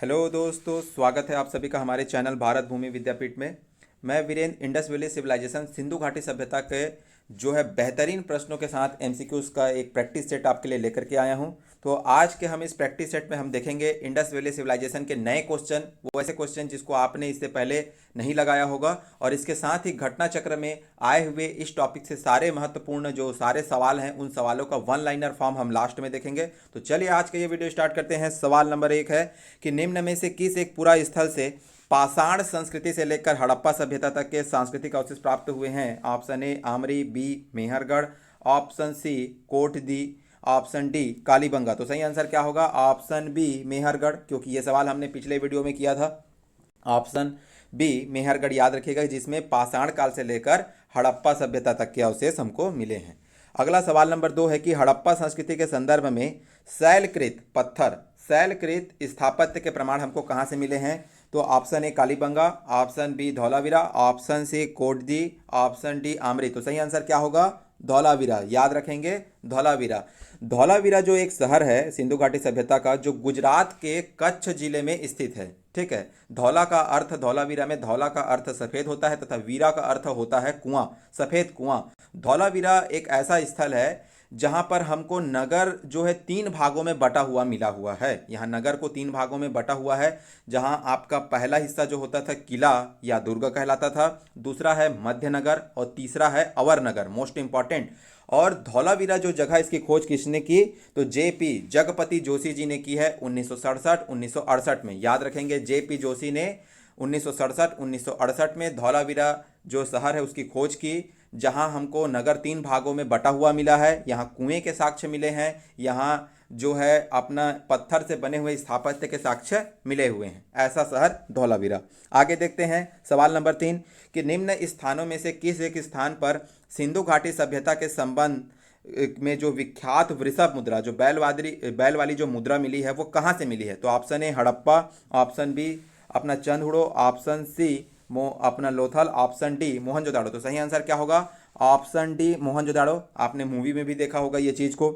Hello दोस्तों, स्वागत है आप सभी का हमारे चैनल भारत भूमि विद्यापीठ में। मैं Virendra Indus valley civilisation Sindhu घाटी सभ्यता के जो है बेहतरीन प्रश्नों के साथ एमसीक्यूज़ का एक प्रैक्टिस सेट आपके लिए लेकर के आया हूं। तो आज के हम इस प्रैक्टिस सेट में हम देखेंगे इंडस वैली सिविलाइजेशन के नए क्वेश्चन, वो ऐसे क्वेश्चन जिसको आपने इससे पहले नहीं लगाया होगा, और इसके साथ ही घटना चक्र में आए हुए इस टॉपिक से सारे महत्वपूर्ण जो सारे सवाल हैं उन सवालों का वन लाइनर फॉर्म हम लास्ट में देखेंगे। तो चलिए आज का ये वीडियो स्टार्ट करते हैं। सवाल नंबर 1 है कि निम्न में से किस एक पूरा स्थल से पाषाण संस्कृति से लेकर हड़प्पा सभ्यता तक के सांस्कृतिक अवशेष प्राप्त हुए हैं? Option A Amri, B Mehrgarh, option C कोटदी, option D Kalibanga. तो सही आंसर क्या होगा? ऑप्शन बी मेहरगढ़, क्योंकि ये सवाल हमने पिछले वीडियो में किया था। ऑप्शन बी मेहरगढ़ याद रखिएगा, जिसमें पाषाण काल से लेकर हड़प्पा सभ्यता तक के अवशेष हमको मिले हैं। अगला सवाल नंबर 2 है कि हड़प्पा संस्कृति के संदर्भ में शैलकृत पत्थर, शैलकृत स्थापत्य के प्रमाण हमको कहाँ से मिले हैं? तो option A Kalibanga, option B Dholavira, option C कोटदी, option D Amri. तो सही आंसर क्या होगा? धौलावीरा, याद रखेंगे धौलावीरा। धौलावीरा जो एक शहर है सिंधु घाटी सभ्यता का, जो गुजरात के कच्छ जिले में स्थित है। ठीक है, धौला का अर्थ, धौलावीरा में धौला का अर्थ सफ़ेद होता है तथा वीरा का अर्थ होता है कुआं, सफ़ेद कुआं। धौलावीरा एक ऐसा स्थल है जहां पर हमको नगर जो है 3 भागों में बटा हुआ मिला हुआ है। यहाँ नगर को 3 भागों में बटा हुआ है, जहां आपका पहला हिस्सा जो होता था किला या दुर्ग कहलाता था, दूसरा है मध्य नगर और तीसरा है अवर नगर, मोस्ट इंपॉर्टेंट। और धौलावीरा जो जगह, इसकी खोज किसने की? तो जेपी जगपति जोशी जी ने की है 1967-1968 में। याद रखेंगे, जेपी जोशी ने 1967-1968 में धौलावीरा जो शहर है उसकी खोज की, जहां हमको नगर 3 भागों में बटा हुआ मिला है। यहाँ कुएं के साक्ष्य मिले हैं, यहाँ जो है अपना पत्थर से बने हुए स्थापत्य के साक्ष्य मिले हुए हैं। ऐसा शहर धौलावीरा। आगे देखते हैं सवाल नंबर 3 कि निम्न स्थानों में से किस एक स्थान पर सिंधु घाटी सभ्यता के संबंध में जो विख्यात वृषभ मुद्रा, जो बैल वाली जो मुद्रा मिली है, वो कहाँ से मिली है? तो option A Harappa, option B अपना चंदहुड़ो, ऑप्शन सी अपना लोथल, ऑप्शन डी मोहनजोदाड़ो। तो सही आंसर क्या होगा? Option D Mohenjodaro. आपने मूवी में भी देखा होगा ये चीज़ को।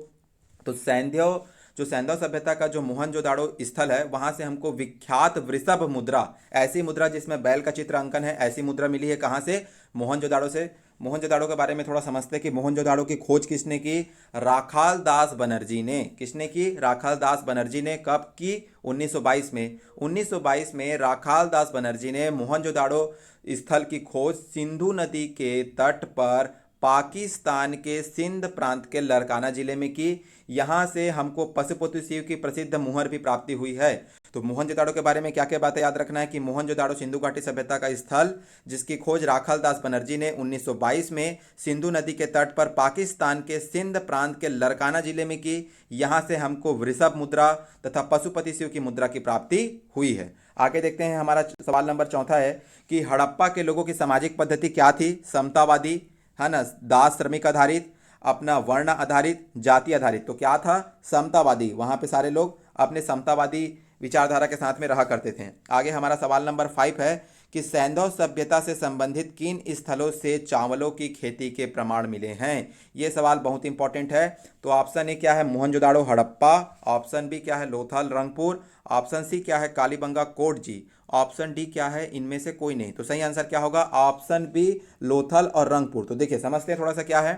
तो सैंधव सभ्यता का जो मोहनजोदाड़ो स्थल है, वहां से हमको विख्यात वृषभ मुद्रा, ऐसी मुद्रा जिसमें बैल का चित्र अंकन है, ऐसी मुद्रा मिली है। कहाँ से? मोहनजोदाड़ो से। मोहनजोदाड़ो के बारे में थोड़ा समझते हैं कि मोहनजोदाड़ो की खोज किसने की? राखाल दास बनर्जी ने। किसने की? राखाल दास बनर्जी ने। कब की? 1922 में। 1922 में राखाल दास बनर्जी ने मोहनजोदाड़ो स्थल की खोज सिंधु नदी के तट पर पाकिस्तान के सिंध प्रांत के लड़काना जिले में की। यहाँ से हमको पशुपति शिव की प्रसिद्ध मुहर भी प्राप्ति हुई है। तो मोहनजोदाड़ो के बारे में क्या क्या बातें याद रखना है कि मोहनजोदाड़ो सिंधु घाटी सभ्यता का स्थल जिसकी खोज राखाल दास बनर्जी ने 1922 में सिंधु नदी के तट पर पाकिस्तान के सिंध प्रांत के लड़काना जिले में की। यहाँ से हमको वृषभ मुद्रा तथा पशुपति शिव की मुद्रा की प्राप्ति हुई है। आगे देखते हैं, हमारा सवाल नंबर 4 है कि हड़प्पा के लोगों की सामाजिक पद्धति क्या थी? समतावादी, है ना, दास श्रमिक आधारित, अपना वर्ण आधारित, जाति आधारित। तो क्या था? समतावादी। वहां पे सारे लोग अपने समतावादी विचारधारा के साथ में रहा करते थे। आगे हमारा सवाल नंबर 5 है कि सैंधव सभ्यता से संबंधित किन स्थलों से चावलों की खेती के प्रमाण मिले हैं? ये सवाल बहुत इंपॉर्टेंट है। तो ऑप्शन ए क्या है? मोहनजोदाड़ो हड़प्पा, ऑप्शन बी क्या है? लोथल रंगपुर, ऑप्शन सी क्या है? कालीबंगा कोटजी, ऑप्शन डी क्या है? इनमें से कोई नहीं। तो सही आंसर क्या होगा? ऑप्शन बी लोथल और रंगपुर। तो देखिए समझते हैं थोड़ा सा क्या है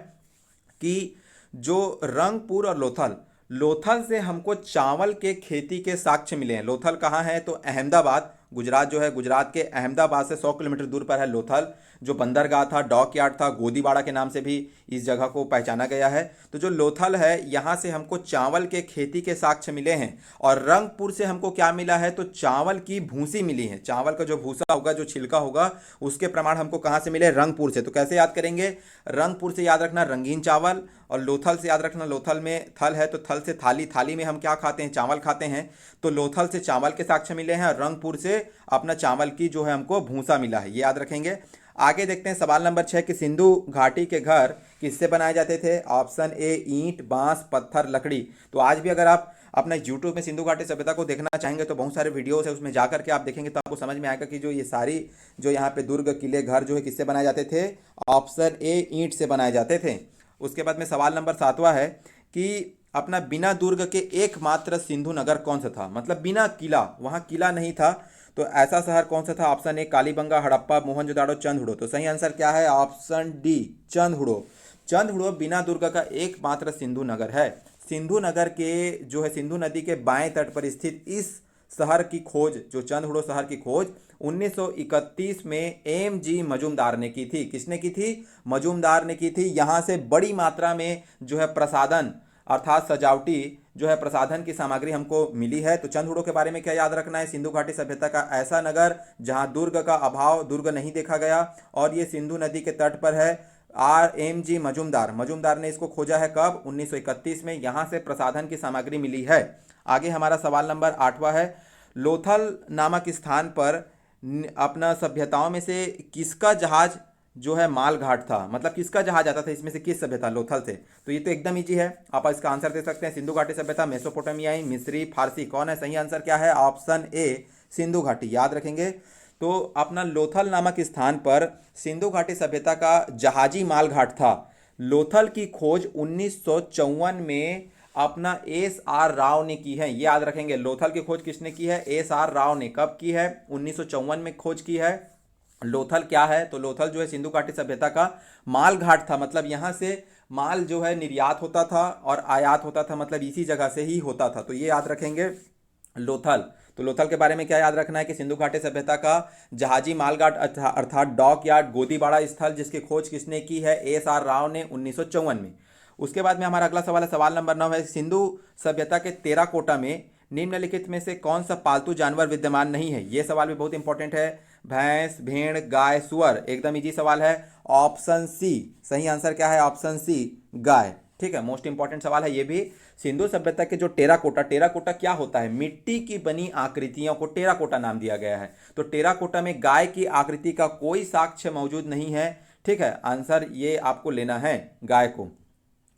कि जो रंगपुर और लोथल, लोथल से हमको चावल के खेती के साक्ष्य मिले हैं। लोथल कहाँ है? तो अहमदाबाद, गुजरात जो है, गुजरात के अहमदाबाद से 100 किलोमीटर दूर पर है लोथल, जो बंदरगाह था, डॉक यार्ड था, गोदीबाड़ा के नाम से भी इस जगह को पहचाना गया है। तो जो लोथल है, यहाँ से हमको चावल के खेती के साक्ष्य मिले हैं। और रंगपुर से हमको क्या मिला है? तो चावल की भूसी मिली है। चावल का जो भूसा होगा, जो छिलका होगा, उसके प्रमाण हमको कहाँ से मिले? रंगपुर से। तो कैसे याद करेंगे? रंगपुर से याद रखना रंगीन चावल, और लोथल से याद रखना, लोथल में थल है तो थल से थाली, थाली में हम क्या खाते हैं? चावल खाते हैं। तो लोथल से चावल के साक्ष्य मिले हैं और रंगपुर से अपना चावल की जो है हमको भूसा मिला है। ये याद रखेंगे। आगे देखते हैं सवाल नंबर 6 कि सिंधु घाटी के घर किससे बनाए जाते थे? ऑप्शन ए ईंट, बांस, पत्थर, लकड़ी। तो आज भी अगर आप अपना यूट्यूब में सिंधु घाटी सभ्यता को देखना चाहेंगे तो बहुत सारे वीडियोस है, उसमें जाकर के आप देखेंगे तो आपको समझ में आएगा कि जो ये सारी जो यहाँ पे दुर्ग, किले, घर जो है किससे बनाए जाते थे? ऑप्शन ए ईंट से बनाए जाते थे। उसके बाद में सवाल नंबर 7वां है कि अपना बिना दुर्ग के एकमात्र सिंधु नगर कौन सा था, मतलब बिना किला, वहां किला नहीं था, तो ऐसा शहर कौन सा था? Option A Kalibanga, Harappa, Mohenjodaro, Chanhudaro. तो सही आंसर क्या है? Option D चंदहुड़ो। चंदहुड़ो बिना दुर्ग का एकमात्र सिंधु नगर है। सिंधु नगर के जो है सिंधु नदी के बाएं तट पर स्थित इस शहर की खोज, जो चंदहुड़ो शहर की खोज 1931 में एम जी मजूमदार ने की थी। किसने की थी? मजूमदार ने की थी। यहाँ से बड़ी मात्रा में जो है प्रसाधन अर्थात सजावटी जो है प्रसाधन की सामग्री हमको मिली है। तो चंदहुड़ो के बारे में क्या याद रखना है? सिंधु घाटी सभ्यता का ऐसा नगर जहां दुर्ग का अभाव, दुर्ग नहीं देखा गया, और ये सिंधु नदी के तट पर है। RMG मजूमदार ने इसको खोजा है कब? 1931 में। यहां से प्रसाधन की सामग्री मिली है। आगे हमारा सवाल नंबर 8वां है, लोथल नामक स्थान पर अपना सभ्यताओं में से किसका जहाज जो है माल घाट था, मतलब किसका जहाज आता था इसमें से? किस सभ्यता? लोथल से। तो ये तो एकदम इजी है, आप इसका आंसर दे सकते हैं। सिंधु घाटी सभ्यता, मेसोपोटामियाई, मिस्री, फारसी। कौन है? सही आंसर क्या है? ऑप्शन ए सिंधु घाटी। याद रखेंगे। तो अपना लोथल नामक स्थान पर सिंधु घाटी सभ्यता का जहाजी माल घाट था। लोथल की खोज 1954 में अपना SR राव ने की है। याद रखेंगे, लोथल की खोज किसने की है? SR राव ने। कब की है? 1954 में खोज की है। लोथल क्या है? तो लोथल जो है सिंधु घाटी सभ्यता का माल घाट था, मतलब यहां से माल जो है निर्यात होता था और आयात होता था, मतलब इसी जगह से ही होता था। तो ये याद रखेंगे लोथल। तो लोथल के बारे में क्या याद रखना है कि सिंधु घाटी सभ्यता का जहाजी मालघाट अर्थात डॉक यार्ड, गोदीबाड़ा स्थल, जिसकी खोज किसने की है? SR राव ने 1954 में। उसके बाद में हमारा अगला सवाल है, सवाल नंबर 9 है, सिंधु सभ्यता के टेराकोटा में निम्नलिखित में से कौन सा पालतू जानवर विद्यमान नहीं है? ये सवाल भी बहुत इंपॉर्टेंट है। भैंस, भेड़, गाय, सुअर। एकदम इजी सवाल है। Option C. सही आंसर क्या है? ऑप्शन सी गाय। ठीक है, मोस्ट इंपॉर्टेंट सवाल है ये भी। सिंधु सभ्यता के जो टेराकोटा, टेराकोटा क्या होता है? मिट्टी की बनी आकृतियों को टेराकोटा नाम दिया गया है। तो टेराकोटा में गाय की आकृति का कोई साक्ष्य मौजूद नहीं है। ठीक है, आंसर ये आपको लेना है, गाय को।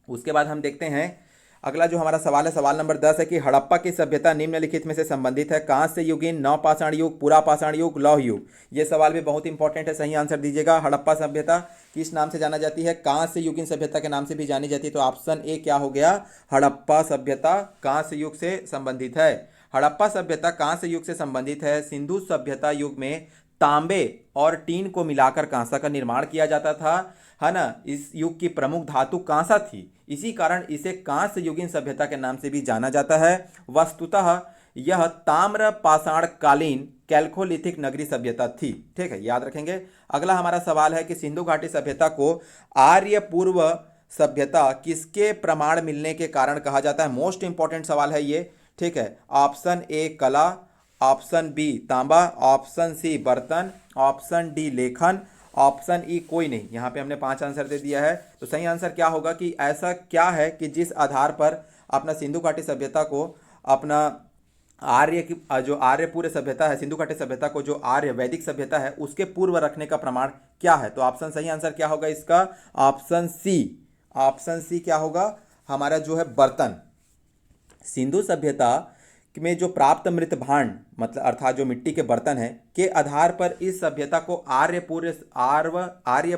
उसके बाद हम देखते हैं अगला जो हमारा सवाल है, सवाल नंबर 10 है कि हड़प्पा की सभ्यता निम्नलिखित में से संबंधित है? कांस्य युगीन, नवपाषाण युग, पुरा पाषाण युग, लौह युग। ये सवाल भी बहुत इंपॉर्टेंट है, सही आंसर दीजिएगा। हड़प्पा सभ्यता किस नाम से जाना जाती है? कांस्य युगीन सभ्यता के नाम से भी जानी जाती है। तो ऑप्शन ए क्या हो गया? हड़प्पा सभ्यता कांस्य युग से संबंधित है। हड़प्पा सभ्यता कांस्य युग से संबंधित है। सिंधु सभ्यता युग में तांबे और टीन को मिलाकर कांसा का निर्माण किया जाता था, है ना। इस युग की प्रमुख धातु कांसा थी, इसी कारण इसे कांस्य युगीन सभ्यता के नाम से भी जाना जाता है। वस्तुतः यह ताम्र पाषाण कालीन कैल्कोलिथिक नगरी सभ्यता थी। ठीक है, याद रखेंगे। अगला हमारा सवाल है कि सिंधु घाटी सभ्यता को आर्य पूर्व सभ्यता किसके प्रमाण मिलने के कारण कहा जाता है? मोस्ट इंपॉर्टेंट सवाल है ये। ठीक है, ऑप्शन ए कला, ऑप्शन बी तांबा, ऑप्शन सी बर्तन, ऑप्शन डी लेखन, ऑप्शन ई कोई नहीं। यहाँ पे हमने 5 आंसर दे दिया है। तो सही आंसर क्या होगा कि ऐसा क्या है कि जिस आधार पर अपना सिंधु घाटी सभ्यता को अपना आर्य की जो आर्य पूर्व सभ्यता है, सिंधु घाटी सभ्यता को जो आर्य वैदिक सभ्यता है उसके पूर्व रखने का प्रमाण क्या है? तो ऑप्शन सही आंसर क्या होगा इसका? Option C. ऑप्शन सी क्या होगा हमारा जो है बर्तन। सिंधु सभ्यता में जो प्राप्त मृत भांड, मतलब अर्थात जो मिट्टी के बर्तन हैं, के आधार पर इस सभ्यता को आर्य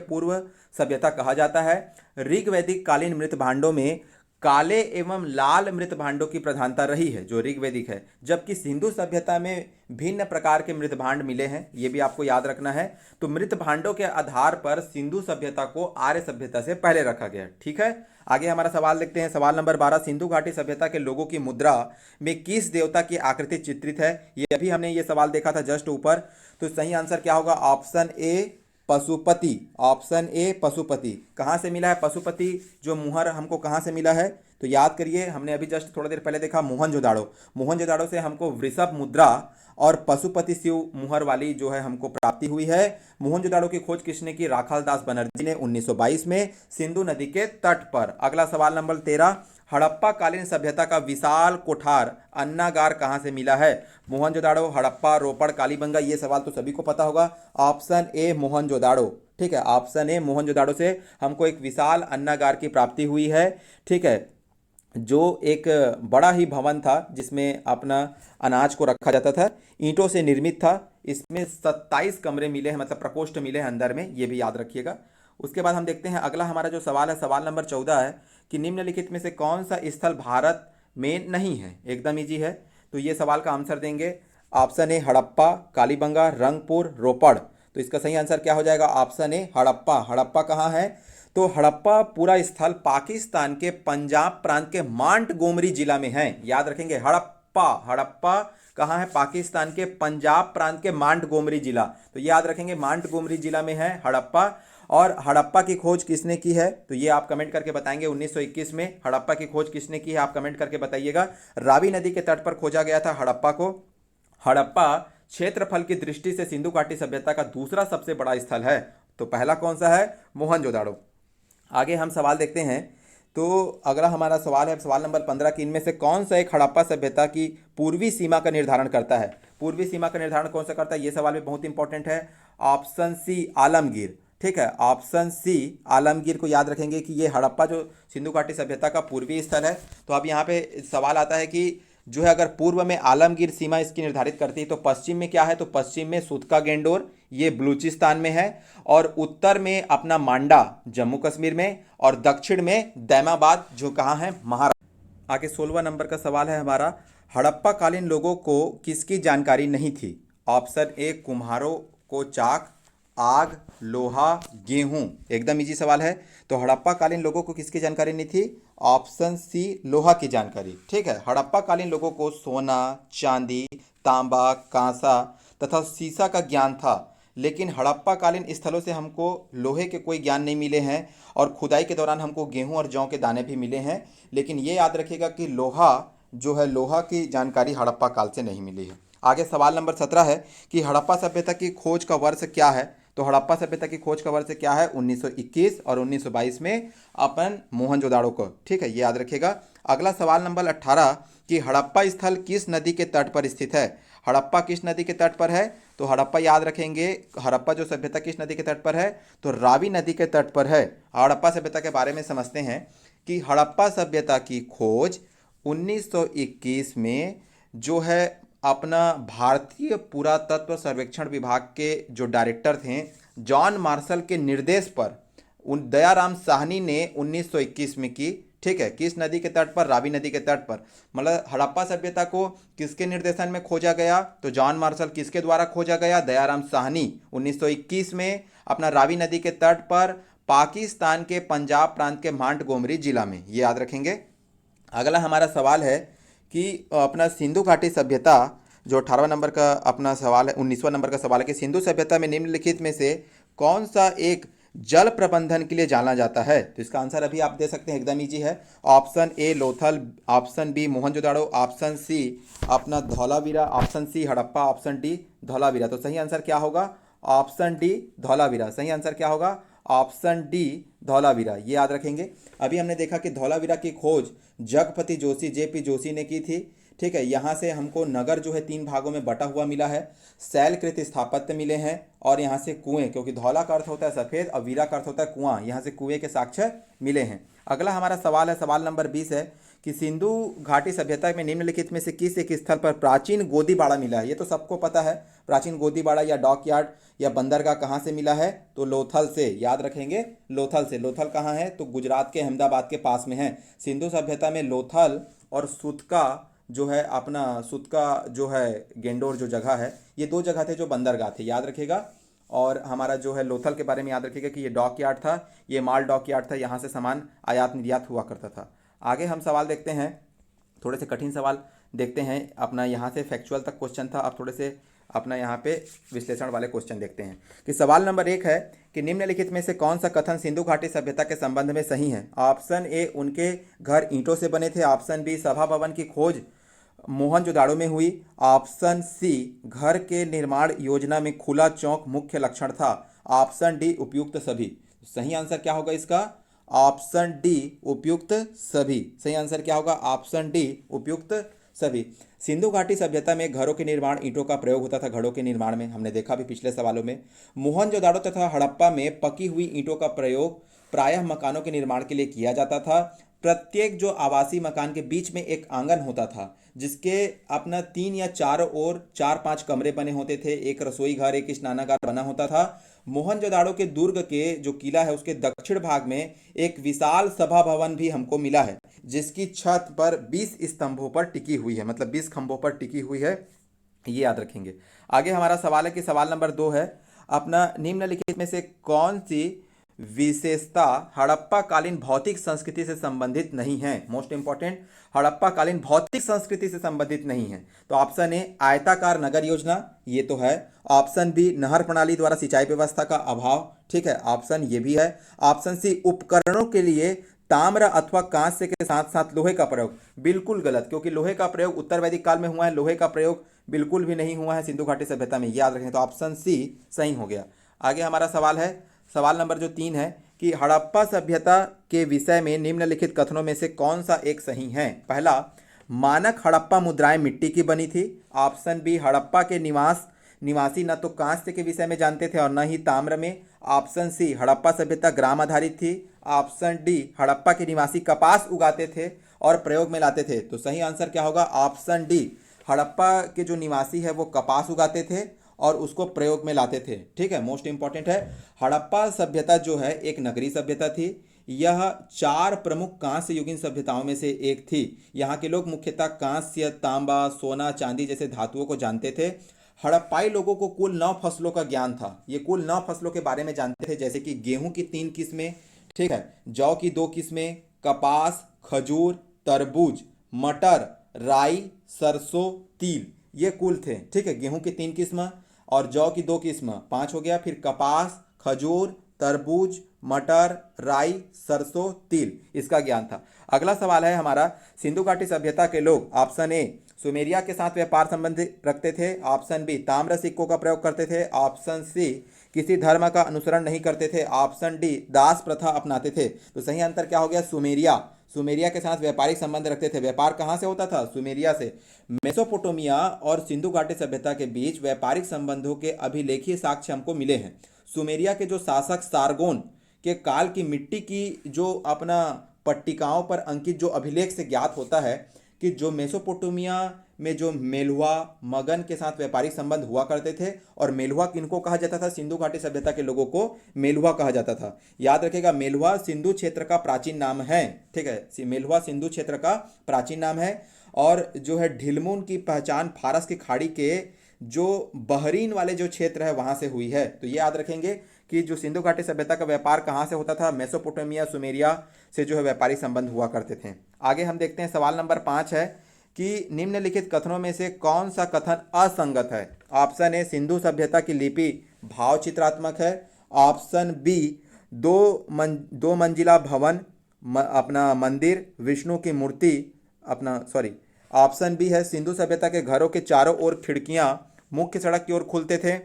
पूर्व सभ्यता कहा जाता है। ऋग्वैदिक कालीन मृत भांडों में काले एवं लाल मृत भांडों की प्रधानता रही है, जो ऋग्वैदिक है, जबकि सिंधु सभ्यता में भिन्न प्रकार के मृत भांड मिले हैं। ये भी आपको याद रखना है। तो मृत भांडों के आधार पर सिंधु सभ्यता को आर्य सभ्यता से पहले रखा गया। ठीक है, आगे हमारा सवाल देखते हैं, सवाल नंबर 12, सिंधु घाटी सभ्यता के लोगों की मुद्रा में किस देवता की आकृति चित्रित है? ये अभी हमने ये सवाल देखा था जस्ट ऊपर। तो सही आंसर क्या होगा? Option A Pashupati. Option A Pashupati. कहाँ से मिला है पशुपति जो मुहर हमको कहाँ से मिला है? तो याद करिए, हमने अभी जस्ट थोड़ा देर पहले देखा मोहनजोदाड़ो। मोहनजोदाड़ो से हमको वृषभ मुद्रा और पशुपति शिव मुहर वाली जो है हमको प्राप्ति हुई है। मोहनजोदाड़ो की खोज किसने की? राखालदास बनर्जी ने 1922 में सिंधु नदी के तट पर। अगला सवाल नंबर 13, हड़प्पा कालीन सभ्यता का विशाल कोठार अन्नागार कहाँ से मिला है? मोहनजोदाड़ो, हड़प्पा, रोपड़, कालीबंगा। ये सवाल तो सभी को पता होगा। Option A Mohenjodaro. ठीक है, ऑप्शन ए मोहनजोदाड़ो से हमको एक विशाल अन्नागार की प्राप्ति हुई है। ठीक है, जो एक बड़ा ही भवन था जिसमें अपना अनाज को रखा जाता था, ईंटों से निर्मित था। इसमें 27 कमरे मिले हैं, मतलब प्रकोष्ठ मिले हैं अंदर में, ये भी याद रखिएगा। उसके बाद हम देखते हैं अगला हमारा जो सवाल है, सवाल नंबर 14 है कि निम्नलिखित में से कौन सा स्थल भारत में नहीं है। एकदम ईजी है। तो ये सवाल का आंसर देंगे ऑप्शन ए हड़प्पा, कालीबंगा, रंगपुर, रोपड़। तो इसका सही आंसर क्या हो जाएगा? Option A Harappa. हड़प्पा कहाँ है? तो हड़प्पा पूरा स्थल पाकिस्तान के पंजाब प्रांत के मांटगोमरी जिला में है। याद रखेंगे, हड़प्पा, हड़प्पा कहाँ है? पाकिस्तान के पंजाब प्रांत के मांटगोमरी जिला। तो याद रखेंगे, मांटगोमरी जिला में है हड़प्पा। और हड़प्पा की खोज किसने की है? तो ये आप कमेंट करके बताएंगे। 1921 में हड़प्पा की खोज किसने की है? आप कमेंट करके बताइएगा। रावी नदी के तट पर खोजा गया था हड़प्पा को। हड़प्पा क्षेत्रफल की दृष्टि से सिंधु घाटी सभ्यता का दूसरा सबसे बड़ा स्थल है। तो पहला कौन सा है? मोहनजोदाड़ो। आगे हम सवाल देखते हैं। तो अगला हमारा सवाल है सवाल नंबर 15 कि इनमें से कौन सा एक हड़प्पा सभ्यता की पूर्वी सीमा का निर्धारण करता है? पूर्वी सीमा का निर्धारण कौन सा करता है? ये सवाल भी बहुत इंपॉर्टेंट है। Option C Alamgir. ठीक है, ऑप्शन सी आलमगीर को याद रखेंगे कि ये हड़प्पा जो सिंधु घाटी सभ्यता का पूर्वी स्थल है। तो अब यहाँ पे सवाल आता है कि जो है अगर पूर्व में आलमगीर सीमा इसकी निर्धारित करती है तो पश्चिम में क्या है? तो पश्चिम में सुतका गेंडोर, ये बलूचिस्तान में है। और उत्तर में अपना मांडा जम्मू कश्मीर में, और दक्षिण में दैमाबाद जो कहाँ है? महाराष्ट्र। आगे 16वां नंबर का सवाल है हमारा, हड़प्पा कालीन लोगों को किसकी जानकारी नहीं थी? ऑप्शन ए कुम्हारों को चाक, आग, लोहा, गेहूं। एकदम इजी सवाल है। तो हड़प्पा कालीन लोगों को किसकी जानकारी नहीं थी? ऑप्शन सी लोहा की जानकारी। ठीक है, हड़प्पा कालीन लोगों को सोना, चांदी, तांबा, कांसा तथा सीसा का ज्ञान था, लेकिन हड़प्पा कालीन स्थलों से हमको लोहे के कोई ज्ञान नहीं मिले हैं। और खुदाई के दौरान हमको गेहूं और जौ के दाने भी मिले हैं, लेकिन ये याद रखिएगा कि लोहा जो है, लोहा की जानकारी हड़प्पा काल से नहीं मिली है। आगे सवाल नंबर 17 है कि हड़प्पा सभ्यता की खोज का वर्ष क्या है? तो हड़प्पा सभ्यता की खोज का वर्ष क्या है? 1921 और 1922 में अपन मोहनजोदाड़ो को। ठीक है, ये याद रखिएगा। अगला सवाल नंबर 18 कि हड़प्पा स्थल किस नदी के तट पर स्थित है? हड़प्पा किस नदी के तट पर है? तो हड़प्पा याद रखेंगे, हड़प्पा जो सभ्यता किस नदी के तट पर है? तो रावी नदी के तट पर है। हड़प्पा सभ्यता के बारे में समझते हैं कि हड़प्पा सभ्यता की खोज 1921 में जो है अपना भारतीय पुरातत्व सर्वेक्षण विभाग के जो डायरेक्टर थे जॉन मार्शल के निर्देश पर उन दयाराम साहनी ने 1921 में की। ठीक है, किस नदी के तट पर? रावी नदी के तट पर। मतलब हड़प्पा सभ्यता को किसके निर्देशन में खोजा गया? तो जॉन मार्शल। किसके द्वारा खोजा गया? दयाराम साहनी। 1921 में अपना रावी नदी के तट पर पाकिस्तान के पंजाब प्रांत के मांटगोमरी जिला में। ये याद रखेंगे। अगला हमारा सवाल है कि अपना सिंधु घाटी सभ्यता जो 18वां नंबर का अपना सवाल है, 19वां नंबर का सवाल है कि सिंधु सभ्यता में निम्नलिखित में से कौन सा एक जल प्रबंधन के लिए जाना जाता है? तो इसका आंसर अभी आप दे सकते हैं, एकदम इजी है। Option A Lothal, option B Mohenjodaro, option C अपना Dholavira, option C Harappa, option D Dholavira. तो सही आंसर क्या होगा? Option D Dholavira. सही आंसर क्या होगा? Option D Dholavira. ये याद रखेंगे। अभी हमने देखा कि धौलावीरा की खोज जगपति जोशी, जेपी जोशी ने की थी। ठीक है, यहाँ से हमको नगर जो है 3 भागों में बटा हुआ मिला है। शैलकृत स्थापत्य मिले हैं, और यहाँ से कुएं, क्योंकि धौला का अर्थ होता है सफ़ेद और वीरा का अर्थ होता है कुआं, यहाँ से कुएं के साक्ष्य मिले हैं। अगला हमारा सवाल है सवाल नंबर 20 है कि सिंधु घाटी सभ्यता में निम्नलिखित में से किस एक स्थल पर प्राचीन गोदीबाड़ा मिला है? ये तो सबको पता है। प्राचीन गोदीबाड़ा या डॉकयार्ड या बंदरगाह कहाँ से मिला है? तो लोथल से। याद रखेंगे, लोथल से। लोथल कहाँ है? तो गुजरात के अहमदाबाद के पास में है। सिंधु सभ्यता में लोथल और सुतका जो है, अपना सुतका जो है गेंडोर जो जगह है, ये 2 जगह थे जो बंदरगाह थे। याद रखेगा। और हमारा जो है लोथल के बारे में याद रखिएगा कि ये डॉकयार्ड था, ये माल डॉकयार्ड था, यहाँ से सामान आयात निर्यात हुआ करता था। आगे हम सवाल देखते हैं, थोड़े से कठिन सवाल देखते हैं। अपना यहाँ से फैक्चुअल तक क्वेश्चन था, अब थोड़े से अपना यहाँ पे विश्लेषण वाले क्वेश्चन देखते हैं कि सवाल नंबर 1 है कि निम्नलिखित में से कौन सा कथन सिंधु घाटी सभ्यता के संबंध में सही है? ऑप्शन ए उनके घर ईंटों से बने थे, ऑप्शन बी सभा भवन की खोज मोहनजोदाड़ो में हुई, ऑप्शन सी घर के निर्माण योजना में खुला चौक मुख्य लक्षण था, ऑप्शन डी उपयुक्त सभी। सही आंसर क्या होगा इसका? ऑप्शन डी उपयुक्त सभी। सही आंसर क्या होगा? ऑप्शन डी उपयुक्त सभी। सिंधु घाटी सभ्यता में घरों के निर्माण ईंटों का प्रयोग होता था। घरों के निर्माण में हमने देखा भी पिछले सवालों में। मोहनजोदाड़ो तथा हड़प्पा में पकी हुई ईंटों का प्रयोग प्रायः मकानों के निर्माण के लिए किया जाता था। प्रत्येक जो आवासीय मकान के बीच में एक आंगन होता था, जिसके अपना 3 या 4 और 4-5 कमरे बने होते थे। एक रसोई घर, एक स्नानागार बना होता था, मोहनजोदाड़ो के दुर्ग के जो किला है उसके दक्षिण भाग में एक विशाल सभा भवन भी हमको मिला है, जिसकी छत पर 20 स्तंभों पर टिकी हुई है, मतलब 20 खंभों पर टिकी हुई है। ये याद रखेंगे। आगे हमारा सवाल है कि सवाल नंबर 2 है, अपना निम्नलिखित में से कौन सी विशेषता हड़प्पा कालीन भौतिक संस्कृति से संबंधित नहीं है। मोस्ट इंपॉर्टेंट, हड़प्पा कालीन भौतिक संस्कृति से संबंधित नहीं है। तो ऑप्शन ए आयताकार नगर योजना, ये तो है। ऑप्शन बी नहर प्रणाली द्वारा सिंचाई व्यवस्था का अभाव, ठीक है, ऑप्शन ये भी है। ऑप्शन सी उपकरणों के लिए ताम्र अथवा कांस्य के साथ साथ लोहे का प्रयोग, बिल्कुल गलत, क्योंकि लोहे का प्रयोग उत्तर वैदिक काल में हुआ है, लोहे का प्रयोग बिल्कुल भी नहीं हुआ है सिंधु घाटी सभ्यता में, याद रखें। तो ऑप्शन सी सही हो गया। आगे हमारा सवाल है, सवाल नंबर जो 3 है कि हड़प्पा सभ्यता के विषय में निम्नलिखित कथनों में से कौन सा एक सही है। पहला, मानक हड़प्पा मुद्राएं मिट्टी की बनी थी। ऑप्शन बी, हड़प्पा के निवासी न तो कांस्य के विषय में जानते थे और न ही ताम्र में। ऑप्शन सी, हड़प्पा सभ्यता ग्राम आधारित थी। ऑप्शन डी, हड़प्पा के निवासी कपास उगाते थे और प्रयोग में लाते थे। तो सही आंसर क्या होगा? ऑप्शन डी, हड़प्पा के जो निवासी है वो कपास उगाते थे और उसको प्रयोग में लाते थे। ठीक है, मोस्ट इंपॉर्टेंट है। हड़प्पा सभ्यता जो है एक नगरीय सभ्यता थी। यह 4 प्रमुख कांस्य युगीन सभ्यताओं में से एक थी। यहाँ के लोग मुख्यतः कांस्य, तांबा, सोना, चांदी जैसे धातुओं को जानते थे। हड़प्पाई लोगों को कुल 9 फसलों का ज्ञान था। ये कुल 9 फसलों के बारे में जानते थे, जैसे कि गेहूं की 3 किस्में, ठीक है, जौ की 2 किस्में, कपास, खजूर, तरबूज, मटर, राई, सरसों, तिल, ये कुल थे। ठीक है, गेहूं की 3 किस्म और जौ की 2 किस्म, 5 हो गया। फिर कपास, खजूर, तरबूज, मटर, राई, सरसों, तिल, इसका ज्ञान था। अगला सवाल है हमारा, सिंधु घाटी सभ्यता के लोग ऑप्शन ए सुमेरिया के साथ व्यापार संबंध रखते थे। ऑप्शन बी, ताम्र सिक्कों का प्रयोग करते थे। ऑप्शन सी, किसी धर्म का अनुसरण नहीं करते थे। ऑप्शन डी, दास प्रथा अपनाते थे। तो सही आंसर क्या हो गया? सुमेरिया। सुमेरिया के साथ व्यापारिक संबंध रखते थे। व्यापार कहाँ से होता था? सुमेरिया से। मेसोपोटामिया और सिंधु घाटी सभ्यता के बीच व्यापारिक संबंधों के अभिलेखीय साक्ष्य हमको मिले हैं। सुमेरिया के जो शासक सारगोन के काल की मिट्टी की जो अपना पट्टिकाओं पर अंकित जो अभिलेख से ज्ञात होता है कि जो मेसोपोटामिया में जो मेलुहा, मगन के साथ व्यापारिक संबंध हुआ करते थे। और मेलुहा किनको कहा जाता था? सिंधु घाटी सभ्यता के लोगों को मेलुहा कहा जाता था। याद रखेगा, मेलुहा सिंधु क्षेत्र का प्राचीन नाम है। ठीक है, मेलुहा सिंधु क्षेत्र का प्राचीन नाम है। और जो है ढिलमुन की पहचान फारस की खाड़ी के जो बहरीन वाले जो क्षेत्र है वहां से हुई है। तो ये याद रखेंगे कि जो सिंधु घाटी सभ्यता का व्यापार कहाँ से होता था? मेसोपोटामिया, सुमेरिया से जो है व्यापारिक संबंध हुआ करते थे। आगे हम देखते हैं, सवाल नंबर 5 है कि निम्नलिखित कथनों में से कौन सा कथन असंगत है। ऑप्शन ए, सिंधु सभ्यता की लिपि भाव चित्रात्मक है। ऑप्शन बी, दो मंजिला भवन, अपना मंदिर, विष्णु की मूर्ति, अपना सॉरी, ऑप्शन बी है, सिंधु सभ्यता के घरों के चारों ओर खिड़कियां मुख्य सड़क की ओर खुलते थे।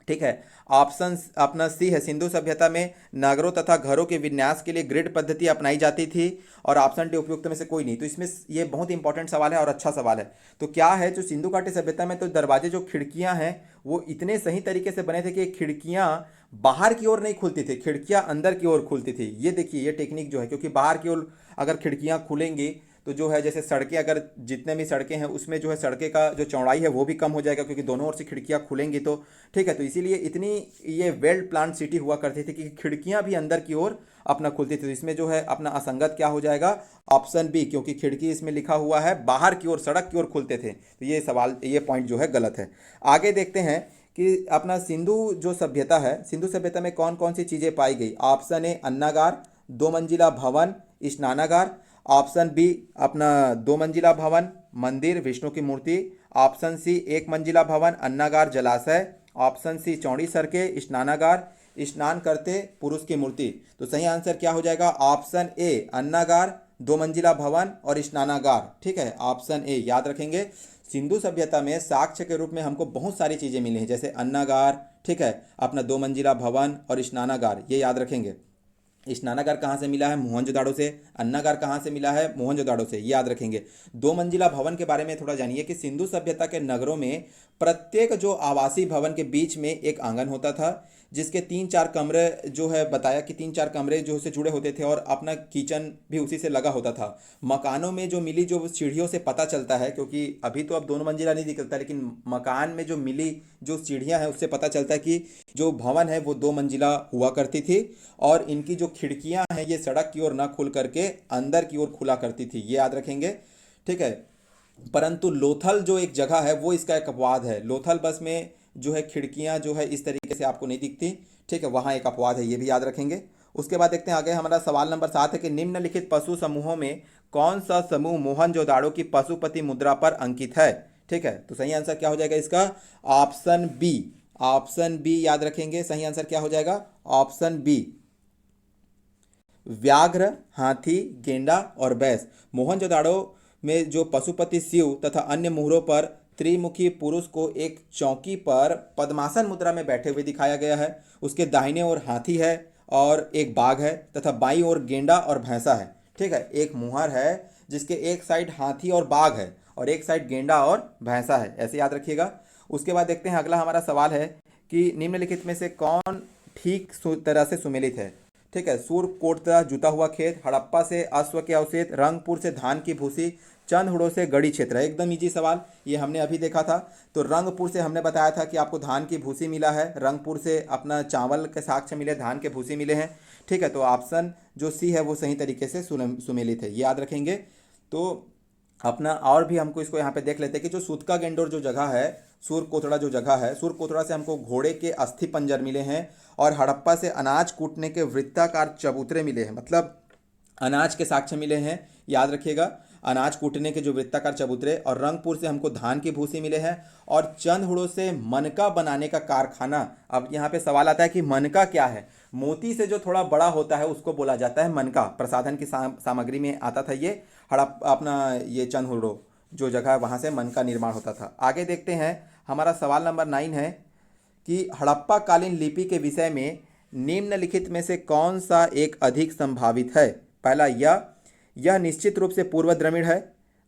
ठीक है, ऑप्शन अपना सी है, सिंधु सभ्यता में नगरों तथा घरों के विन्यास के लिए ग्रिड पद्धति अपनाई जाती थी। और ऑप्शन डी उपयुक्त में से कोई नहीं। तो इसमें ये बहुत इंपॉर्टेंट सवाल है और अच्छा सवाल है। तो क्या है, जो सिंधु घाटी सभ्यता में तो दरवाजे जो खिड़कियां हैं वो इतने सही तरीके से बने थे कि खिड़कियां बाहर की ओर नहीं खुलती थी, खिड़कियां अंदर की ओर खुलती थी। ये देखिए, ये टेक्निक जो है, क्योंकि बाहर की ओर अगर खिड़कियां खुलेंगी तो जो है जैसे सड़कें, अगर जितने भी सड़कें हैं उसमें जो है सड़कें का जो चौड़ाई है वो भी कम हो जाएगा, क्योंकि दोनों ओर से खिड़कियां खुलेंगी। तो ठीक है, तो इसीलिए इतनी ये वेल प्लान सिटी हुआ करती थी कि खिड़कियां भी अंदर की ओर अपना खुलती थी। तो इसमें जो है अपना असंगत क्या हो जाएगा? ऑप्शन बी, क्योंकि खिड़की इसमें लिखा हुआ है बाहर की ओर, सड़क की ओर खुलते थे। तो ये सवाल, ये पॉइंट जो है गलत है। आगे देखते हैं कि अपना सिंधु जो सभ्यता है, सिंधु सभ्यता में कौन कौन सी चीज़ें पाई गई। ऑप्शन ए, अन्नागार, 2 मंजिला भवन, स्नानागार। ऑप्शन बी, अपना 2 मंजिला भवन, मंदिर, विष्णु की मूर्ति। ऑप्शन सी, 1 मंजिला भवन, अन्नागार, जलाशय। ऑप्शन सी, चौड़ी सड़कें, स्नानागार, स्नान करते पुरुष की मूर्ति। तो सही आंसर क्या हो जाएगा? ऑप्शन ए, अन्नागार, 2 मंजिला भवन और स्नानागार। ठीक है, ऑप्शन ए याद रखेंगे। सिंधु सभ्यता में साक्ष्य के रूप में हमको बहुत सारी चीज़ें मिली हैं, जैसे अन्नागार, ठीक है, अपना 2 मंजिला भवन और स्नानागार, ये याद रखेंगे। स्नानागार कहाँ से मिला है? मोहनजोदाड़ो से। अन्नागार कहाँ से मिला है? मोहनजोदाड़ो से, याद रखेंगे। 2 मंजिला भवन के बारे में थोड़ा जानिए कि सिंधु सभ्यता के नगरों में प्रत्येक जो आवासीय भवन के बीच में एक आंगन होता था, जिसके 3-4 कमरे जो है बताया कि 3-4 कमरे जो से जुड़े होते थे और अपना किचन भी उसी से लगा होता था। मकानों में जो मिली जो सीढ़ियों से पता चलता है, क्योंकि अभी तो अब दोनों मंजिला नहीं दिखता, लेकिन मकान में जो मिली जो सीढ़ियां हैं उससे पता चलता है कि जो भवन है वो 2 मंजिला हुआ करती थी और इनकी जो खिड़कियां हैं ये सड़क की ओर न खुल करके अंदर की ओर खुला करती थी, ये याद रखेंगे। ठीक है। परंतु लोथल जो एक जगह है वो इसका एक अपवाद है। लोथल बस में जो है खिड़कियां जो है इस तरीके से आपको नहीं दिखती। ठीक है, वहाँ एक अपवाद है, ये भी याद रखेंगे। उसके बाद देखते हैं आगे, हमारा सवाल नंबर 7 है कि निम्नलिखित पशु समूहों में कौन सा समूह मोहनजोदाड़ो की पशुपति मुद्रा पर अंकित है। ठीक है, तो सही आंसर क्या हो जाएगा इसका? Option B. ऑप्शन बी याद रखेंगे, सही आंसर क्या हो जाएगा? Option B. व्याघ्र, हाथी, गेंडा और बैस। मोहनजोदाड़ो में जो पशुपति शिव तथा अन्य मुहरों पर त्रिमुखी पुरुष को एक चौकी पर पद्मासन मुद्रा में बैठे हुए दिखाया गया है। उसके दाहिने ओर हाथी है और एक बाघ है तथा बाईं ओर गेंडा और भैंसा है। ठीक है, एक मुहर है जिसके एक साइड हाथी और बाघ है और एक साइड गेंडा और भैंसा है, ऐसे याद रखिएगा। उसके बाद देखते हैं अगला हमारा सवाल है कि निम्नलिखित में से कौन ठीक तरह से सुमेलित है। ठीक है, सूरकोटदा जुता हुआ खेत, हड़प्पा से अश्व के अवशेष, रंगपुर से धान की भूसी, चंदहुड़ो से गढ़ी क्षेत्र है। एकदम इजी सवाल, ये हमने अभी देखा था। तो रंगपुर से हमने बताया था कि आपको धान की भूसी मिला है, रंगपुर से अपना चावल के साक्ष्य मिले, धान के भूसी मिले हैं। ठीक है, तो ऑप्शन जो सी है वो सही तरीके से सुमेलित है, ये याद रखेंगे। तो अपना और भी हमको इसको यहाँ पे देख लेते हैं कि जो सूतका गेंडोर जो जगह है, सूरकोतड़ा जो जगह है, सूरकोतड़ा से हमको घोड़े के अस्थि पंजर मिले हैं और हड़प्पा से अनाज कूटने के वृत्ताकार चबूतरे मिले हैं, मतलब अनाज के साक्ष्य मिले हैं, याद रखिएगा, अनाज कूटने के जो वृत्ताकार चबूतरे। और रंगपुर से हमको धान की भूसी मिले हैं और चंदहुड़ो से मनका बनाने का कारखाना। अब यहाँ पे सवाल आता है कि मनका क्या है? मोती से जो थोड़ा बड़ा होता है उसको बोला जाता है मनका। प्रसाधन की सामग्री में आता था ये अपना ये चंदहुड़ो जो जगह है वहाँ से मन का निर्माण होता था। आगे देखते हैं, हमारा सवाल नंबर 9 है कि हड़प्पा कालीन लिपि के विषय में निम्नलिखित में से कौन सा एक अधिक संभावित है। पहला, यह निश्चित रूप से पूर्व द्रविड़ है।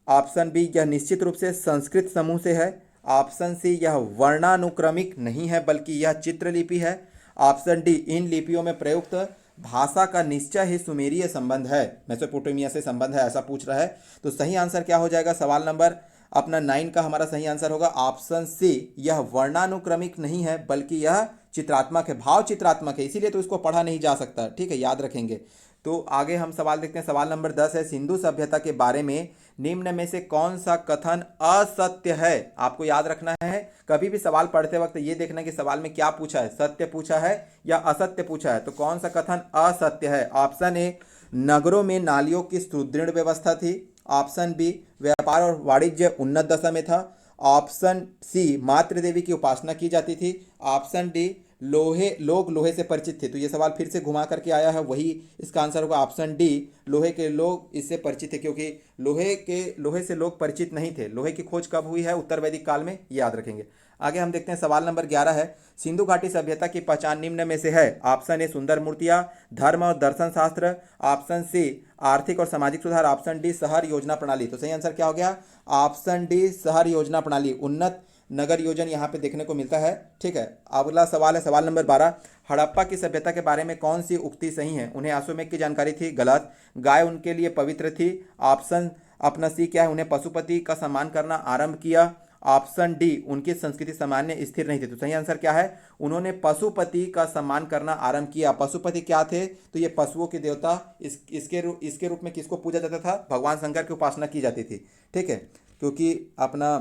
ऑप्शन बी, यह निश्चित रूप से संस्कृत समूह से है। ऑप्शन सी, यह वर्णानुक्रमिक नहीं है बल्कि यह चित्रलिपि है। ऑप्शन डी, इन लिपियों में प्रयुक्त भाषा का निश्चय ही सुमेरीय संबंध है, मेसोपोटामिया से संबंध है, ऐसा पूछ रहा है। तो सही आंसर क्या हो जाएगा? सवाल नंबर अपना 9 का हमारा सही आंसर होगा ऑप्शन सी, यह वर्णानुक्रमिक नहीं है बल्कि यह चित्रात्मक है, भाव चित्रात्मक है, इसीलिए तो इसको पढ़ा नहीं जा सकता। ठीक है, याद रखेंगे। तो आगे हम सवाल देखते हैं, सवाल नंबर 10 है, सिंधु सभ्यता के बारे में निम्न में से कौन सा कथन असत्य है। आपको याद रखना है, कभी भी सवाल पढ़ते वक्त ये देखना कि सवाल में क्या पूछा है, सत्य पूछा है या असत्य पूछा है। तो कौन सा कथन असत्य है? ऑप्शन ए, नगरों में नालियों की सुदृढ़ व्यवस्था थी। ऑप्शन बी, व्यापार और वाणिज्य उन्नत दशा में था। ऑप्शन सी, मातृ देवी की उपासना की जाती थी। ऑप्शन डी, लोग लोहे से परिचित थे। तो ये सवाल फिर से घुमा करके आया है, वही इसका आंसर होगा ऑप्शन डी, लोहे के लोग इससे परिचित थे, क्योंकि लोहे से लोग परिचित नहीं थे। लोहे की खोज कब हुई है? उत्तर वैदिक काल में, ये याद रखेंगे। आगे हम देखते हैं, सवाल नंबर 11 है, सिंधु घाटी सभ्यता की पहचान निम्न में से है। ऑप्शन ए, सुंदर मूर्तियां, धर्म और दर्शन शास्त्र। ऑप्शन सी, आर्थिक और सामाजिक सुधार। ऑप्शन डी, शहर योजना प्रणाली। तो सही आंसर क्या हो गया? ऑप्शन डी, शहर योजना प्रणाली, उन्नत नगर योजन यहाँ पे देखने को मिलता है। ठीक है, अगला सवाल है, सवाल नंबर 12, हड़प्पा की सभ्यता के बारे में कौन सी उक्ति सही है? उन्हें अश्वमेध की जानकारी थी, गलत। गाय उनके लिए पवित्र थी। ऑप्शन अपना सी क्या है? उन्हें पशुपति का सम्मान करना आरंभ किया। ऑप्शन डी, उनकी संस्कृति सामान्य स्थिर नहीं थी। तो सही आंसर क्या है? उन्होंने पशुपति का सम्मान करना आरंभ किया। पशुपति क्या थे? तो ये पशुओं के देवता, इसके रूप में किसको पूजा जाता था? भगवान शंकर की उपासना की जाती थी। ठीक है, क्योंकि अपना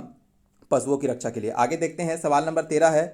पशुओं की रक्षा के लिए। आगे देखते हैं, सवाल नंबर 13 है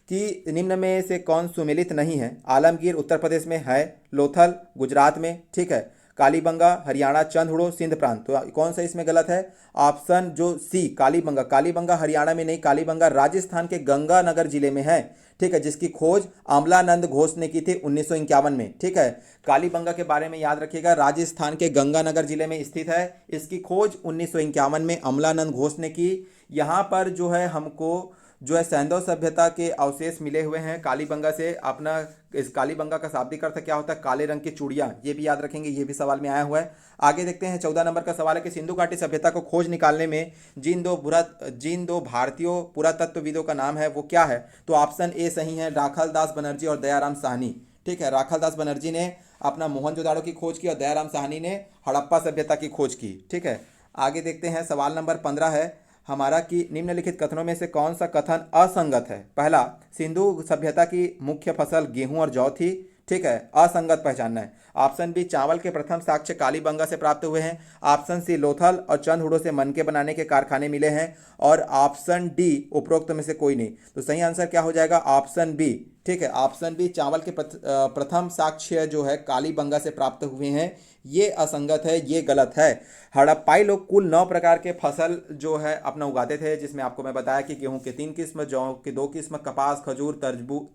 कि निम्न में से कौन सुमेलित नहीं है? आलमगीर उत्तर प्रदेश में है, लोथल गुजरात में, ठीक है, कालीबंगा हरियाणा, चंदहुड़ो सिंध प्रांत। तो कौन सा इसमें गलत है? ऑप्शन जो सी, कालीबंगा। कालीबंगा हरियाणा में नहीं, कालीबंगा राजस्थान के गंगानगर जिले में है। ठीक है, जिसकी खोज अमलानंद घोष ने की थी 1951 में। ठीक है, कालीबंगा के बारे में याद रखिएगा, राजस्थान के गंगानगर जिले में स्थित है। इसकी खोज 1951 में अमलानंद घोष ने की। यहाँ पर जो है हमको जो है सैंधव सभ्यता के अवशेष मिले हुए हैं कालीबंगा से। अपना इस कालीबंगा का शाब्दिक अर्थ क्या होता है? काले रंग की चूड़ियाँ, ये भी याद रखेंगे, ये भी सवाल में आया हुआ है। आगे देखते हैं 14 नंबर का सवाल है कि सिंधु घाटी सभ्यता को खोज निकालने में जिन दो भारतीय पुरातत्वविदों का नाम है वो क्या है? तो ऑप्शन ए सही है, राखाल दास बनर्जी और दयाराम साहनी। ठीक है, राखाल दास बनर्जी ने अपना मोहनजोदाड़ो की खोज की और दयाराम साहनी ने हड़प्पा सभ्यता की खोज की। ठीक है, आगे देखते हैं सवाल नंबर 15 है हमारा कि निम्नलिखित कथनों में से कौन सा कथन असंगत है? पहला, सिंधु सभ्यता की मुख्य फसल गेहूं और जौ थी। ठीक है, असंगत पहचानना है। ऑप्शन बी, चावल के प्रथम साक्ष्य कालीबंगा से प्राप्त हुए हैं। ऑप्शन सी, लोथल और चंदहुड़ो से मनके बनाने के कारखाने मिले हैं। और ऑप्शन डी, उपरोक्त में से कोई नहीं। तो सही आंसर क्या हो जाएगा? Option B. ठीक है, ऑप्शन बी, चावल के प्रथम साक्ष्य जो है कालीबंगा से प्राप्त हुए हैं, ये असंगत है, ये गलत है। हड़प्पाई लोग कुल 9 प्रकार के फसल जो है अपना उगाते थे, जिसमें आपको मैं बताया कि गेहूं के 3 किस्म, जौ के 2 किस्म, कपास, खजूर,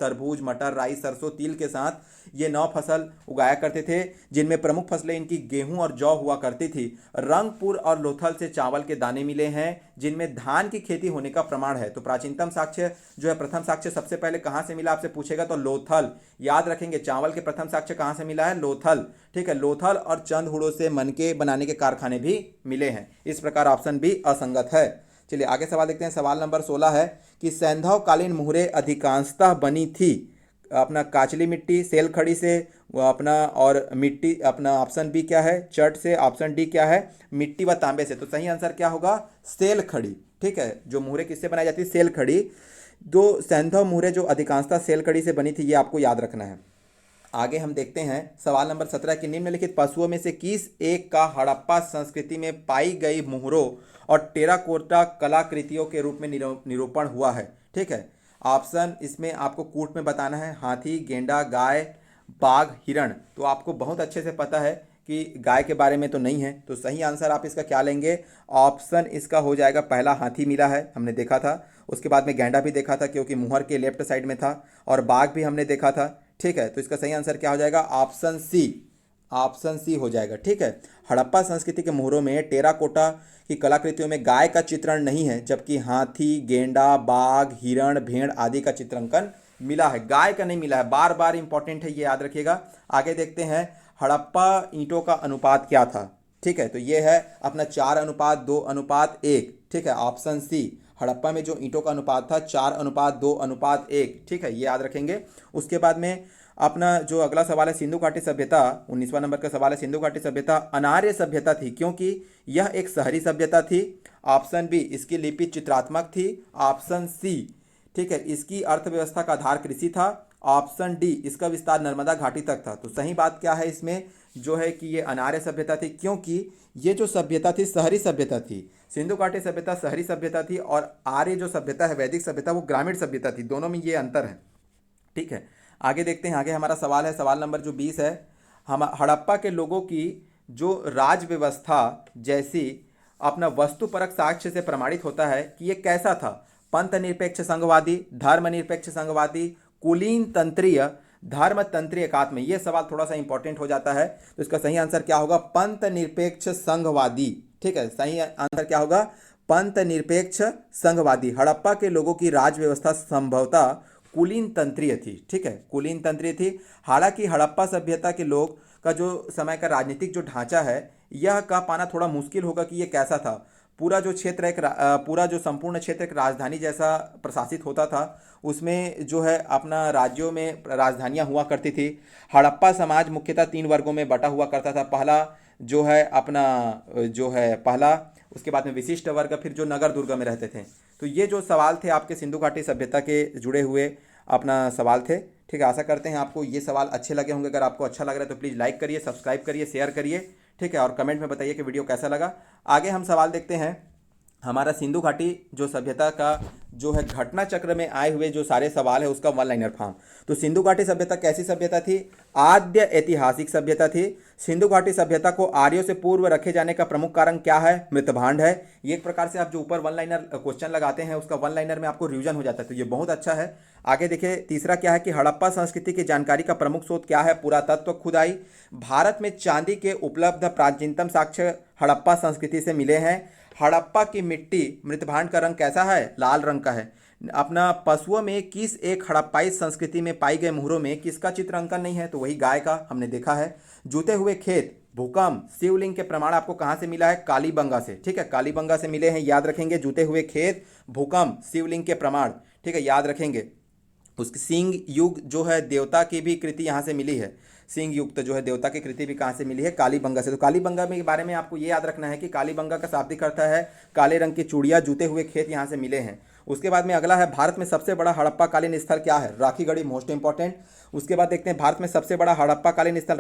तरबूज, मटर, राई, सरसों, तिल के साथ ये 9 फसल उगाया करते थे, जिनमें प्रमुख फसलें इनकी गेहूं और जौ हुआ करती थी। रंगपुर और लोथल से चावल के दाने मिले हैं, जिनमें धान की खेती होने का प्रमाण है। तो प्राचीनतम साक्ष्य जो है, प्रथम साक्ष्य सबसे पहले कहाँ से मिला आपसे पूछेगा तो लोथल। याद रखेंगे, चावल के प्रथम साक्ष्य कहाँ से मिला है? लोथल। ठीक है, लोथल और चंदहुड़ो से मनके बनाने के कारखाने भी मिले हैं। इस प्रकार ऑप्शन बी असंगत है। चलिए आगे सवाल देखते हैं। सवाल नंबर 16 है कि सैंधव कालीन मुहरें अधिकांशतः बनी थी अपना काचली मिट्टी, सेल खड़ी से, अपना और मिट्टी, अपना ऑप्शन बी क्या है? चट से। ऑप्शन डी क्या है? मिट्टी व तांबे से। तो सही आंसर क्या होगा? सेल खड़ी। ठीक है, जो मुहरें किससे बनाई जाती है? सेल खड़ी। दो सैंधव मुहरें जो अधिकांशतः सेल खड़ी से बनी थी, ये आपको याद रखना है। आगे हम देखते हैं सवाल नंबर 17 कि निम्नलिखित पशुओं में से किस एक का हड़प्पा संस्कृति में पाई गई मुहरों और टेराकोटा कलाकृतियों के रूप में निरूपण हुआ है? ठीक है, ऑप्शन इसमें आपको कूट में बताना है, हाथी, गेंडा, गाय, बाघ, हिरण। तो आपको बहुत अच्छे से पता है कि गाय के बारे में तो नहीं है, तो सही आंसर आप इसका क्या लेंगे? ऑप्शन इसका हो जाएगा पहला, हाथी मिला है, हमने देखा था। उसके बाद में गेंडा भी देखा था क्योंकि मुहर के लेफ्ट साइड में था, और बाघ भी हमने देखा था। ठीक है, तो इसका सही आंसर क्या हो जाएगा? Option C. ऑप्शन सी हो जाएगा। ठीक है, हड़प्पा संस्कृति के मोहरों में टेराकोटा की कलाकृतियों में गाय का चित्रण नहीं है, जबकि हाथी, गेंडा, बाघ, हिरण, भेड़ आदि का चित्रांकन मिला है, गाय का नहीं मिला है। बार बार इंपॉर्टेंट है, ये याद रखिएगा। आगे देखते हैं हड़प्पा ईंटों का अनुपात क्या था? ठीक है, तो ये है अपना 4:2:1। ठीक है, ऑप्शन सी। हड़प्पा में जो ईंटों का अनुपात था 4:2:1। ठीक है, ये याद रखेंगे। उसके बाद में अपना जो अगला सवाल है, सिंधु घाटी सभ्यता, 19वां नंबर का सवाल है, सिंधु घाटी सभ्यता अनार्य सभ्यता थी क्योंकि यह एक शहरी सभ्यता थी। ऑप्शन बी, इसकी लिपि चित्रात्मक थी। ऑप्शन सी, ठीक है, इसकी अर्थव्यवस्था का आधार कृषि था। ऑप्शन डी, इसका विस्तार नर्मदा घाटी तक था। तो सही बात क्या है इसमें जो है कि ये अनार्य सभ्यता थी, क्योंकि ये जो सभ्यता थी शहरी सभ्यता थी। सिंधु घाटी सभ्यता शहरी सभ्यता थी और आर्य जो सभ्यता है, वैदिक सभ्यता, वो ग्रामीण सभ्यता थी। दोनों में ये अंतर है। ठीक है, आगे देखते हैं। आगे हमारा सवाल है, सवाल नंबर जो 20 है, हम हड़प्पा के लोगों की जो राज व्यवस्था जैसी अपना वस्तुपरक साक्ष्य से प्रमाणित होता है कि ये कैसा था? पंथ निरपेक्ष संघवादी, धर्मनिरपेक्ष संघवादी, कुलीन तंत्रीय, धर्म तंत्रीय एकात्म। ये सवाल थोड़ा सा इंपॉर्टेंट हो जाता है, तो इसका सही आंसर क्या होगा? पंथ निरपेक्ष संघवादी। ठीक है, सही आंसर क्या होगा? पंथ निरपेक्ष संघवादी। हड़प्पा के लोगों की राज व्यवस्था संभवतः कुलीन तंत्रीय थी। ठीक है, कुलीन तंत्रीय थी। हालांकि हड़प्पा सभ्यता के लोग का जो समय का राजनीतिक जो ढांचा है, यह कह पाना थोड़ा मुश्किल होगा कि ये कैसा था। पूरा जो क्षेत्र पूरा जो संपूर्ण क्षेत्र एक राजधानी जैसा प्रशासित होता था। उसमें जो है अपना राज्यों में राजधानियां हुआ करती थी। हड़प्पा समाज मुख्यतः 3 वर्गों में बटा हुआ करता था। पहला जो है अपना जो है पहला, उसके बाद में विशिष्ट वर्ग, फिर जो नगर दुर्ग में रहते थे। तो ये जो सवाल थे आपके सिंधु घाटी सभ्यता के जुड़े हुए अपना सवाल थे। ठीक है, आशा करते हैं आपको ये सवाल अच्छे लगे होंगे। अगर आपको अच्छा लग रहा है तो प्लीज़ लाइक करिए, सब्सक्राइब करिए, शेयर करिए। ठीक है, और कमेंट में बताइए कि वीडियो कैसा लगा। आगे हम सवाल देखते हैं। हमारा सिंधु घाटी जो सभ्यता का जो है घटना चक्र में आए हुए जो सारे सवाल है उसका वन लाइनर फॉर्म। तो सिंधु घाटी सभ्यता कैसी सभ्यता थी? आद्य ऐतिहासिक सभ्यता थी। सिंधु घाटी सभ्यता को आर्यों से पूर्व रखे जाने का प्रमुख कारण क्या है? मृतभांड है। ये एक प्रकार से आप जो ऊपर वन लाइनर क्वेश्चन लगाते हैं उसका वन लाइनर में आपको रिवीजन हो जाता है, तो ये बहुत अच्छा है। आगे देखिए, तीसरा क्या है कि हड़प्पा संस्कृति की जानकारी का प्रमुख स्रोत क्या है? पुरातत्व खुदाई। भारत में चांदी के उपलब्ध प्राचीनतम साक्ष्य हड़प्पा संस्कृति से मिले हैं। हड़प्पा की मिट्टी मृतभांड का रंग कैसा है? लाल रंग का है। अपना पशुओं में किस एक हड़प्पाई संस्कृति में पाई गए मुहरों में किसका चित्र अंकन नहीं है? तो वही गाय का हमने देखा है। जूते हुए खेत, भूकंप, शिवलिंग के प्रमाण आपको कहाँ से मिला है? कालीबंगा से। ठीक है, कालीबंगा से मिले हैं, याद रखेंगे। जूते हुए खेत, भूकंप, शिवलिंग के प्रमाण, ठीक है, याद रखेंगे। उसकी सिंह युग जो है देवता की भी कृति यहाँ से मिली है। सिंह युक्त जो है देवता की कृति भी कहाँ से मिली है? कालीबंगा से। तो कालीबंगा में के बारे में आपको ये याद रखना है कि कालीबंगा का शाब्दिक अर्थ है काले रंग की चूड़ियाँ, जूते हुए खेत यहाँ से मिले हैं। उसके बाद में अगला है, भारत में सबसे बड़ा हड़प्पा कालीन स्थल क्या है? Rakhigarhi, most important. उसके बाद देखते हैं भारत में सबसे बड़ा हड़प्पा कालीन स्थल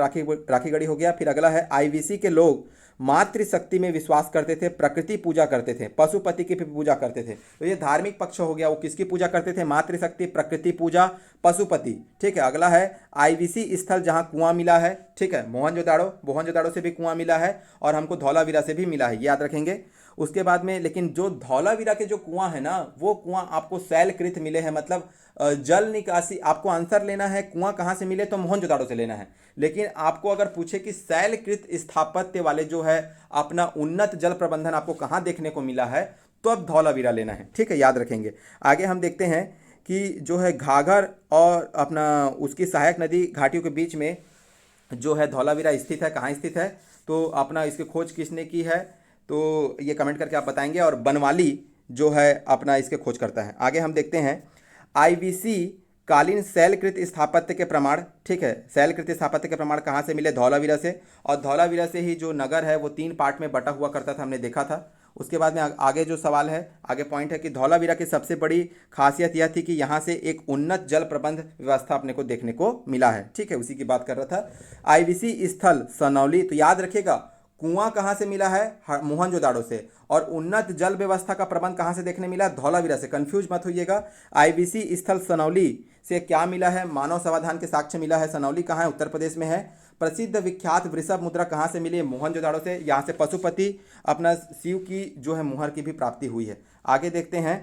राखीगढ़ी हो गया। फिर अगला है, आईवीसी के लोग मातृशक्ति में विश्वास करते थे, प्रकृति पूजा करते थे, पशुपति की भी पूजा करते थे। तो ये धार्मिक पक्ष हो गया। वो किसकी पूजा करते थे? मातृशक्ति, प्रकृति पूजा, पशुपति। ठीक है, अगला है, आईवीसी स्थल जहां कुआं मिला है। ठीक है, मोहनजोदाड़ो से भी कुआं मिला है और हमको धौलावीरा से भी मिला है, याद रखेंगे। उसके बाद में लेकिन जो धौलावीरा के जो कुआं है ना, वो कुआं आपको शैलकृत मिले हैं, मतलब जल निकासी। आपको आंसर लेना है कुआं कहाँ से मिले, तो मोहनजोदाड़ो से लेना है। लेकिन आपको अगर पूछे कि शैलकृत स्थापत्य वाले जो है अपना उन्नत जल प्रबंधन आपको कहाँ देखने को मिला है, तो अब धौलावीरा लेना है। ठीक है, याद रखेंगे। आगे हम देखते हैं कि जो है घाघर और अपना उसकी सहायक नदी घाटियों के बीच में जो है धौलावीरा स्थित है। कहाँ स्थित है? तो अपना इसकी खोज किसने की है? तो ये कमेंट करके आप बताएंगे। और बनवाली जो है अपना इसके खोज करता है। आगे हम देखते हैं, आईवीसी कालीन शैलकृत स्थापत्य के प्रमाण। ठीक है, शैलकृत स्थापत्य के प्रमाण कहाँ से मिले? धौलावीरा से। और धौलावीरा से ही जो नगर है वो 3 पार्ट में बटा हुआ करता था, हमने देखा था। उसके बाद में आगे जो सवाल है, आगे पॉइंट है कि धौलावीरा की सबसे बड़ी खासियत यह थी कि यहाँ से एक उन्नत जल प्रबंध व्यवस्था अपने को देखने को मिला है। ठीक है, उसी की बात कर रहा था। आईवीसी स्थल सनौली, तो याद रखिएगा कुआं कहाँ से मिला है? मोहनजोदाड़ो से। और उन्नत जल व्यवस्था का प्रबंध कहाँ से देखने मिला? धौलावीरा से। कंफ्यूज मत होइएगा। आईवीसी स्थल सनौली से क्या मिला है? मानव समाधान के साक्ष्य मिला है। सनौली कहाँ है? उत्तर प्रदेश में है। प्रसिद्ध विख्यात वृषभ मुद्रा कहाँ से मिली है? मोहनजोदाड़ो से। यहाँ से पशुपति अपना शिव की जो है मुहर की भी प्राप्ति हुई है। आगे देखते हैं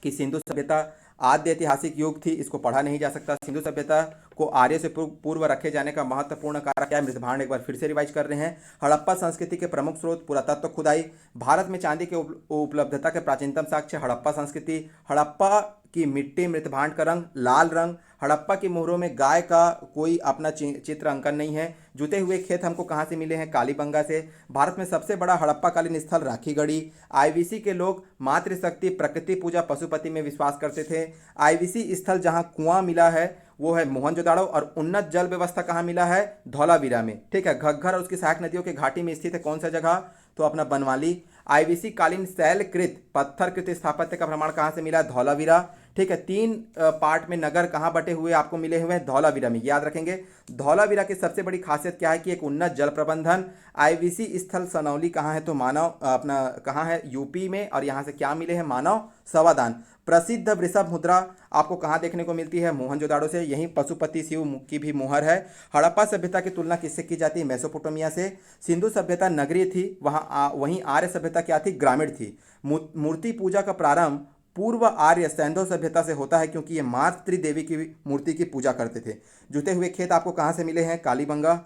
कि सिंधु सभ्यता आद्य ऐतिहासिक युग थी, इसको पढ़ा नहीं जा सकता। सिंधु सभ्यता को आर्य से पूर्व रखे जाने का महत्वपूर्ण कारक क्या है? मृतभांड। एक बार फिर से रिवाइज कर रहे हैं। हड़प्पा संस्कृति के प्रमुख स्रोत, पुरातत्व खुदाई। भारत में चांदी के उपलब्धता के प्राचीनतम साक्ष्य, हड़प्पा संस्कृति। हड़प्पा की मिट्टी, मृतभांड का रंग लाल रंग। हड़प्पा की मोहरों में गाय का कोई अपना चित्र अंकन नहीं है। जुते हुए खेत हमको कहाँ से मिले हैं? कालीबंगा से। भारत में सबसे बड़ा हड़प्पाकालीन स्थल राखीगढ़ी। आईवीसी के लोग मातृशक्ति, प्रकृति पूजा, पशुपति में विश्वास करते थे। आईवीसी स्थल जहाँ कुआं मिला है वो है मोहनजोदाड़ो। और उन्नत जल व्यवस्था कहाँ मिला है? धौलावीरा में। ठीक है, घग्घर और उसकी सहायक नदियों के घाटी में स्थित है कौन सा जगह? तो अपना बनवाली। आईवीसी कालीन शैलकृत पत्थरकृत स्थापत्य का प्रमाण कहाँ से मिला? धौलावीरा। ठीक है, 3 पार्ट में नगर कहाँ बटे हुए आपको मिले हुए हैं? धौलावीरा में, याद रखेंगे। धौलावीरा की सबसे बड़ी खासियत क्या है? कि एक उन्नत जल प्रबंधन। आईवीसी स्थल सनौली कहाँ है? तो मानव अपना कहाँ है? यूपी में। और यहाँ से क्या मिले हैं? मानव समाधान। प्रसिद्ध वृषभ मुद्रा आपको कहाँ देखने को मिलती है? मोहनजोदाड़ो से। यहीं पशुपति शिव की भी मुहर है। हड़प्पा सभ्यता की तुलना किससे की जाती है? मेसोपोटामिया से। सिंधु सभ्यता नगरीय थी, वहीं आर्य सभ्यता क्या थी? ग्रामीण थी। मूर्ति पूजा का प्रारंभ पूर्व आर्य सैंधव सभ्यता से होता है, क्योंकि ये मातृ देवी की मूर्ति की पूजा करते थे। जुते हुए खेत आपको कहाँ से मिले हैं? कालीबंगा।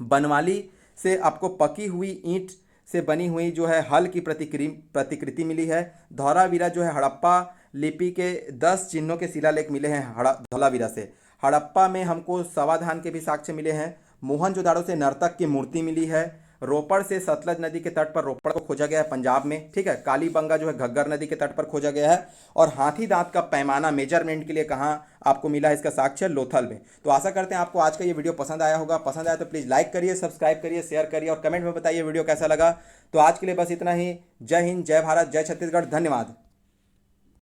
बनवाली से आपको पकी हुई ईंट से बनी हुई जो है हल की प्रतिकृति मिली है। धौलावीरा जो है हड़प्पा लिपि के 10 चिन्हों के शिलालेख मिले हैं धौलावीरा से। हड़प्पा में हमको समाधान के भी साक्ष्य मिले हैं। मोहनजोदाड़ो से नर्तक की मूर्ति मिली है। रोपड़ से सतलज नदी के तट पर रोपड़ को खोजा गया है पंजाब में। ठीक है, कालीबंगा जो है घग्गर नदी के तट पर खोजा गया है। और हाथी दांत का पैमाना मेजरमेंट के लिए कहाँ आपको मिला है? इसका साक्ष्य लोथल में। तो आशा करते हैं आपको आज का ये वीडियो पसंद आया होगा। पसंद आया तो प्लीज़ लाइक करिए, सब्सक्राइब करिए, शेयर करिए और कमेंट में बताइए वीडियो कैसा लगा। तो आज के लिए बस इतना ही। जय हिंद, जय भारत, जय छत्तीसगढ़। धन्यवाद।